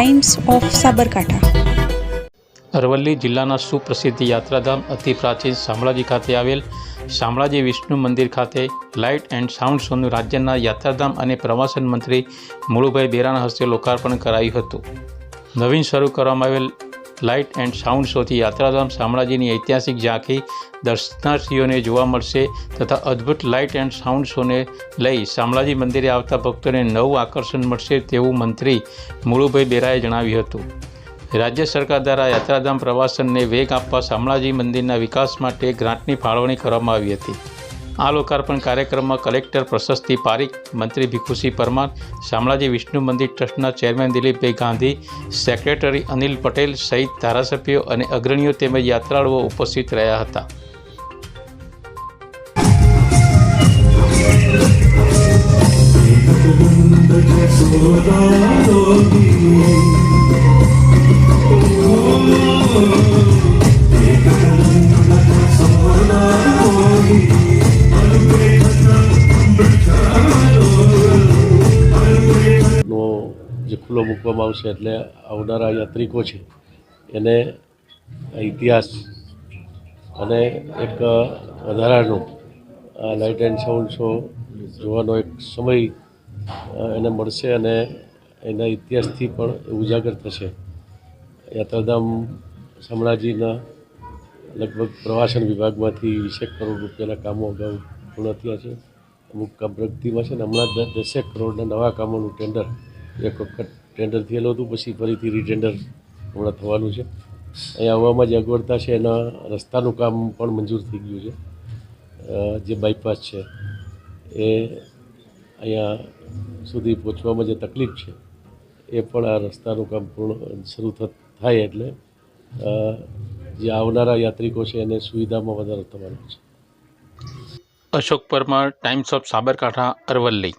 Times of Sabarkantha. Aravalli જિલ્લાના સુપ્રસિદ્ધ યાત્રાધામ અતિ પ્રાચીન શામળાજી ખાતે આવેલ શામળાજી વિષ્ણુ મંદિર ખાતે લાઇટ એન્ડ સાઉન્ડ શોનું રાજ્યના યાત્રાધામ અને પ્રવાસન મંત્રી મુળુભાઈ બેરાના હસ્તે લોકાર્પણ કરાયું હતું। નવીન શરૂ કરવામાં આવેલ લાઇટ એન્ડ સાઉન્ડ શોથી યાત્રાધામ શામળાજીની ઐતિહાસિક ઝાંખી દર્શનાર્થીઓને જોવા મળશે તથા અદ્ભુત લાઇટ એન્ડ સાઉન્ડ શોને લઈ શામળાજી મંદિરે આવતા ભક્તોને નવું આકર્ષણ મળશે તેવું મંત્રી મુળુભાઈ બેરાએ જણાવ્યું હતું। રાજ્ય સરકાર દ્વારા યાત્રાધામ પ્રવાસનને વેગ આપવા શામળાજી મંદિરના વિકાસ માટે ગ્રાન્ટની ફાળવણી કરવામાં આવી હતી। આ લોકાર્પણ કાર્યક્રમમાં કલેક્ટર પ્રશસ્તિ પારીખ, મંત્રી ભીખુસિંહ પરમાર, શામળાજી વિષ્ણુ મંદિર ટ્રસ્ટના ચેરમેન દિલીપભાઈ ગાંધી, સેક્રેટરી અનિલ પટેલ સહિત ધારાસભ્યો અને અગ્રણીઓ તેમજ યાત્રાળુઓ ઉપસ્થિત રહ્યા હતા। જે ખુલ્લો મૂકવામાં આવશે એટલે આવનારા યાત્રિકો છે એને ઇતિહાસ અને એક વધારાનો લાઇટ એન્ડ સાઉન્ડ શો જોવાનો એક સમય એને મળશે અને એના ઇતિહાસથી પણ ઉજાગર થશે। યાત્રાધામ શામળાજીના લગભગ પ્રવાસન વિભાગમાંથી 20 કરોડ રૂપિયાના કામો અગાઉ પૂર્ણ થયા છે। અમુક કામ પ્રગતિમાં છે ને હમણાં 10 કરોડના નવા કામોનું ટેન્ડર એક વખત ટેન્ડર થયેલું હતું, પછી ફરીથી રીટેન્ડર હમણાં થવાનું છે। અહીંયા આવવામાં જે અગવડતા છે એના રસ્તાનું કામ પણ મંજૂર થઈ ગયું છે। જે બાયપાસ છે એ અહીંયા સુધી પહોંચવામાં જે તકલીફ છે એ પણ આ રસ્તાનું કામ પૂર્ણ શરૂ થાય એટલે જે આવનારા યાત્રિકો છે એને સુવિધામાં વધારો થવાનો છે। Ashok Parmar, times of Sabarkantha, Aravalli.